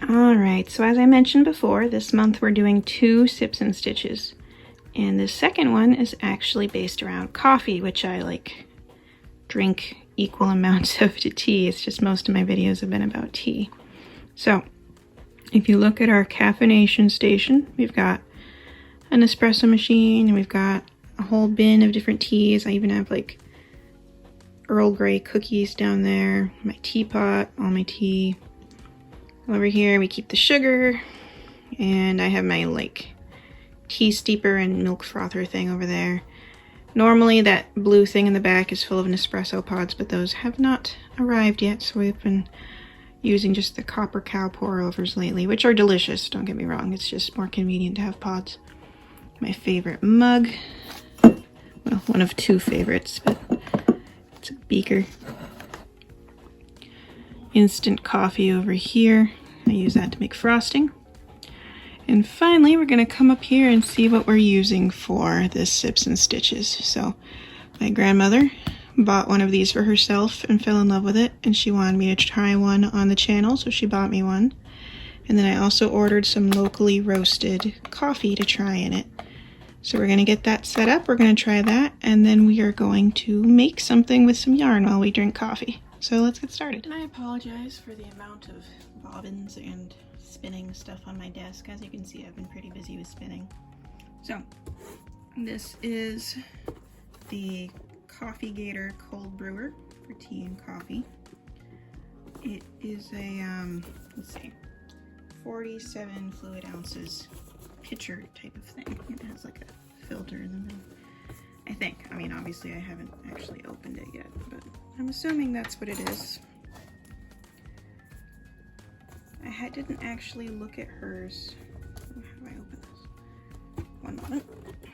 Alright, so as I mentioned before, this month we're doing 2 sips and stitches. And the second one is actually based around coffee, which I like drink equal amounts of to tea. It's just most of my videos have been about tea. So, if you look at our caffeination station, we've got an espresso machine, and we've got a whole bin of different teas. I even have like Earl Grey cookies down there, my teapot, all my tea. Over here we keep the sugar, and I have my like tea steeper and milk frother thing over there. Normally that blue thing in the back is full of Nespresso pods, but those have not arrived yet, so we've been using just the copper cow pour overs lately, which are delicious, don't get me wrong, it's just more convenient to have pods. My favorite mug, well, one of 2 favorites, but it's a beaker. Instant coffee over here. I use that to make frosting. And finally, we're going to come up here and see what we're using for this sips and stitches. So my grandmother bought one of these for herself and fell in love with it, and she wanted me to try one on the channel, so she bought me one. And then I also ordered some locally roasted coffee to try in it. So we're going to get that set up, we're going to try that, and then we are going to make something with some yarn while we drink coffee. So let's get started. And I apologize for the amount of bobbins and spinning stuff on my desk. As you can see, I've been pretty busy with spinning. So this is the Coffee Gator cold brewer for tea and coffee. It is a, let's see, 47 fluid ounces pitcher type of thing. It has like a filter in the middle, I think. I mean, obviously I haven't actually opened it yet, but I'm assuming that's what it is. I didn't actually look at hers. How do I open this? One moment.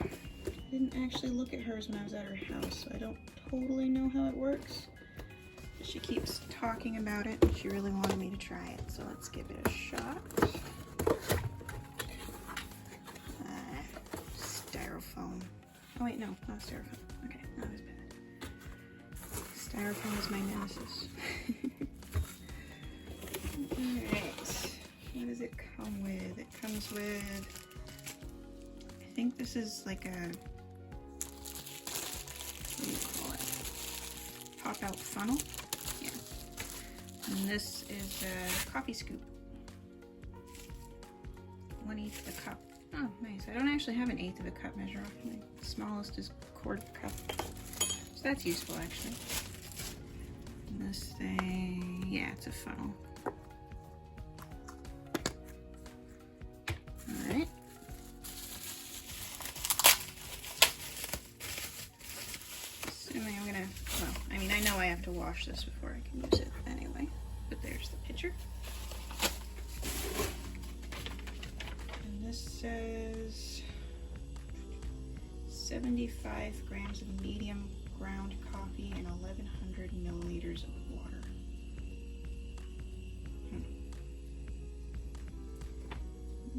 I didn't actually look at hers when I was at her house, so I don't totally know how it works. But she keeps talking about it. She really wanted me to try it, so let's give it a shot. Styrofoam. Oh wait, no, not styrofoam. Okay, not as bad. Styrofoam is my nemesis. Alright, what does it come with? It comes with, I think this is like a, what do you call it? Pop-out funnel? Yeah. And this is a coffee scoop. 1/8 of a cup. Oh, nice. I don't actually have an 1/8 of a cup measure. My smallest is 1/4 cup. So that's useful, actually. And this thing, yeah, it's a funnel. Alright. Assuming I'm gonna, well, I mean, I know I have to wash this before I can use it anyway, but there's the pitcher. And this says 75 grams of medium ground coffee and 1100 milliliters of water.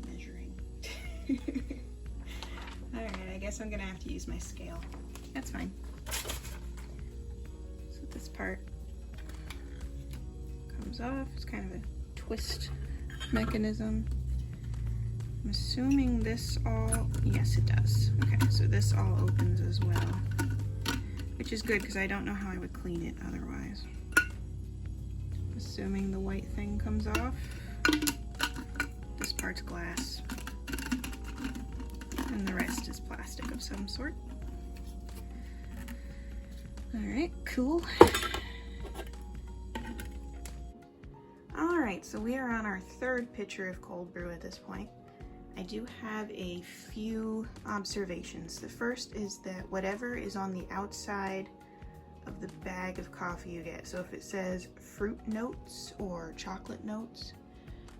Measuring. Alright, I guess I'm gonna have to use my scale. That's fine. So this part comes off. It's kind of a twist mechanism. I'm assuming this all, yes it does. Okay, so this all opens as well, which is good because I don't know how I would clean it otherwise. Assuming the white thing comes off. This part's glass, and the rest is plastic of some sort. Alright, cool. Alright, so we are on our 3rd pitcher of cold brew at this point. I do have a few observations. The first is that whatever is on the outside of the bag of coffee you get, so if it says fruit notes or chocolate notes,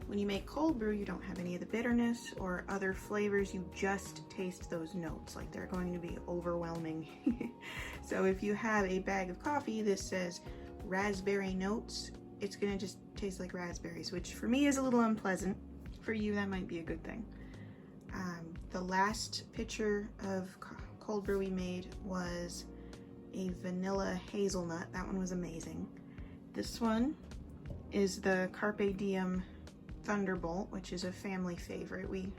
when you make cold brew, you don't have any of the bitterness or other flavors, you just taste those notes, like they're going to be overwhelming. So if you have a bag of coffee that says raspberry notes, it's gonna just taste like raspberries, which for me is a little unpleasant. For you, that might be a good thing. The last pitcher of cold brew we made was a vanilla hazelnut. That one was amazing. This one is the Carpe Diem Thunderbolt, which is a family favorite. We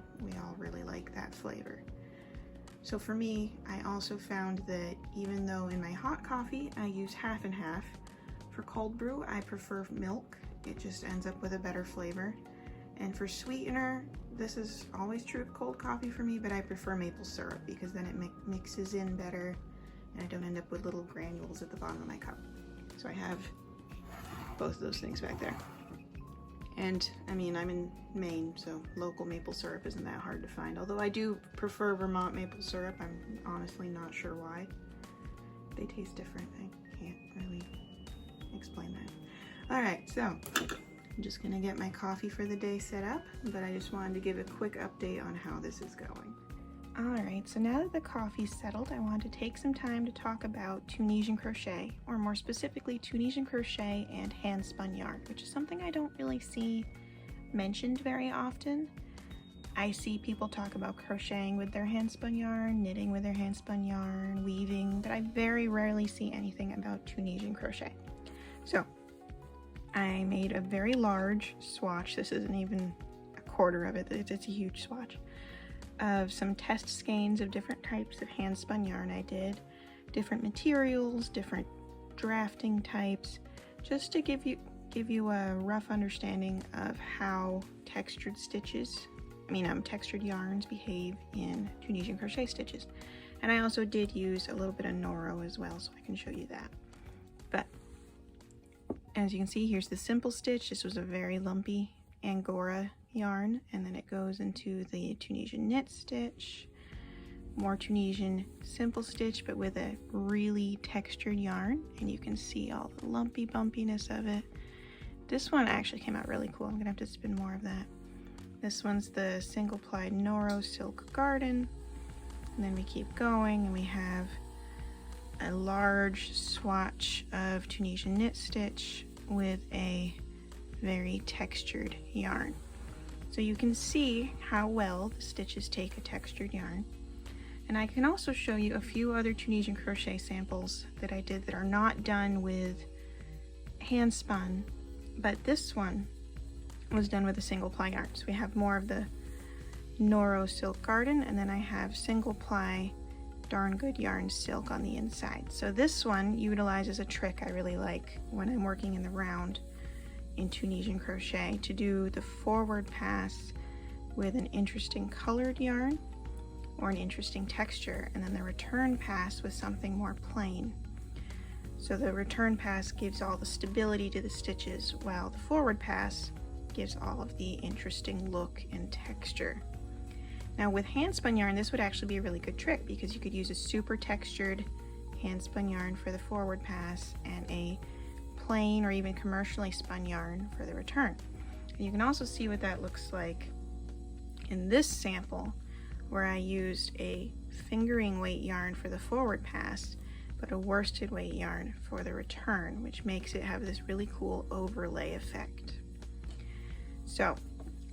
all really like that flavor. So for me, I also found that even though in my hot coffee I use half and half, for cold brew I prefer milk. It just ends up with a better flavor. And for sweetener, this is always true of cold coffee for me, but I prefer maple syrup because then it mixes in better and I don't end up with little granules at the bottom of my cup. So I have both of those things back there. And I mean, I'm in Maine, so local maple syrup isn't that hard to find. Although I do prefer Vermont maple syrup. I'm honestly not sure why. They taste different. I can't really explain that. All right, so I'm just gonna get my coffee for the day set up, but I just wanted to give a quick update on how this is going. All right, so now that the coffee's settled, I want to take some time to talk about Tunisian crochet, or more specifically Tunisian crochet and hand spun yarn, which is something I don't really see mentioned very often. I see people talk about crocheting with their hand spun yarn, knitting with their hand spun yarn, weaving, but I very rarely see anything about Tunisian crochet. So I made a very large swatch. This isn't even a quarter of it, it's a huge swatch of some test skeins of different types of hand spun yarn. I did different materials, different drafting types, just to give you a rough understanding of how textured yarns behave in Tunisian crochet stitches. And I also did use a little bit of Noro as well, so I can show you that. But as you can see, here's the simple stitch. This was a very lumpy Angora yarn, and then it goes into the Tunisian knit stitch, more Tunisian simple stitch, but with a really textured yarn, and you can see all the lumpy bumpiness of it. This one actually came out really cool. I'm gonna have to spin more of that. This one's the single ply Noro Silk Garden, and then we keep going and we have a large swatch of Tunisian knit stitch with a very textured yarn. So you can see how well the stitches take a textured yarn. And I can also show you a few other Tunisian crochet samples that I did that are not done with hand spun, but this one was done with a single ply yarn. So we have more of the Noro Silk Garden, and then I have single ply Darn Good Yarn Silk on the inside. So this one utilizes a trick I really like when I'm working in the round in Tunisian crochet, to do the forward pass with an interesting colored yarn or an interesting texture, and then the return pass with something more plain. So the return pass gives all the stability to the stitches, while the forward pass gives all of the interesting look and texture. Now with hand spun yarn, this would actually be a really good trick, because you could use a super textured hand spun yarn for the forward pass and a plain or even commercially spun yarn for the return. And you can also see what that looks like in this sample, where I used a fingering weight yarn for the forward pass, but a worsted weight yarn for the return, which makes it have this really cool overlay effect. So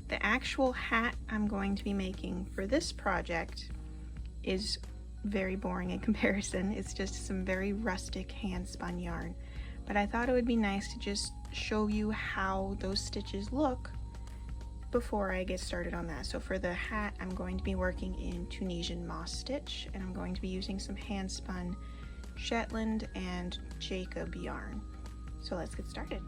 the actual hat I'm going to be making for this project is very boring in comparison. It's just some very rustic hand spun yarn. But I thought it would be nice to just show you how those stitches look before I get started on that. So for the hat, I'm going to be working in Tunisian moss stitch, and I'm going to be using some hand spun Shetland and Jacob yarn. So let's get started.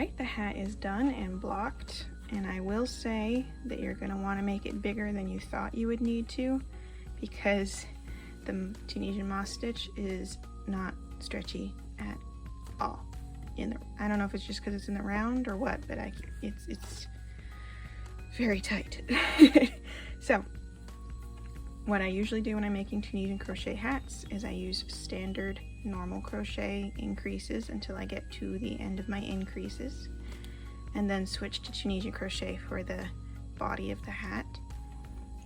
Alright, the hat is done and blocked, and I will say that you're going to want to make it bigger than you thought you would need to, because the Tunisian moss stitch is not stretchy at all. I don't know if it's just because it's in the round or what, but it's very tight. So what I usually do when I'm making Tunisian crochet hats is I use standard normal crochet increases until I get to the end of my increases, and then switch to Tunisian crochet for the body of the hat,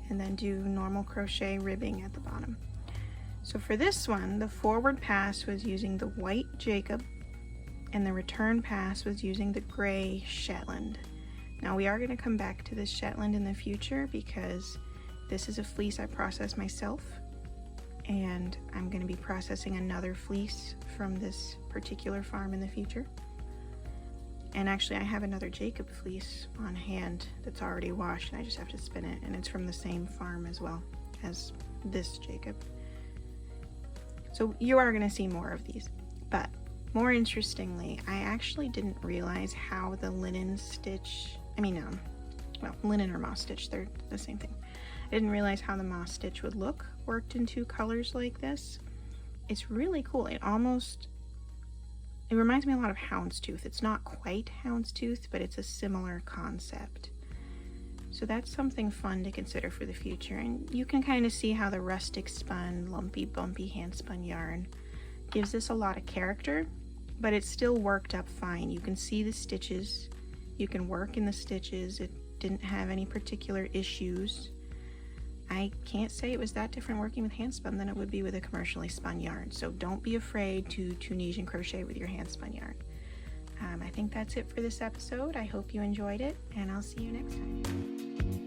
and then do normal crochet ribbing at the bottom. So for this one, the forward pass was using the white Jacob, and the return pass was using the gray Shetland. Now we are going to come back to this Shetland in the future because this is a fleece I process myself, and I'm going to be processing another fleece from this particular farm in the future. And actually I have another Jacob fleece on hand that's already washed, and I just have to spin it, and it's from the same farm as well as this Jacob. So you are going to see more of these. But more interestingly, I actually didn't realize how the linen stitch, well, linen or moss stitch, they're the same thing. I didn't realize how the moss stitch would look worked in two colors like this. It's really cool. It reminds me a lot of houndstooth. It's not quite houndstooth, but it's a similar concept. So that's something fun to consider for the future. And you can kind of see how the rustic spun, lumpy, bumpy handspun yarn gives this a lot of character, but it still worked up fine. You can see the stitches. You can work in the stitches. It didn't have any particular issues. I can't say it was that different working with handspun than it would be with a commercially spun yarn. So don't be afraid to Tunisian crochet with your handspun yarn. I think that's it for this episode. I hope you enjoyed it, and I'll see you next time.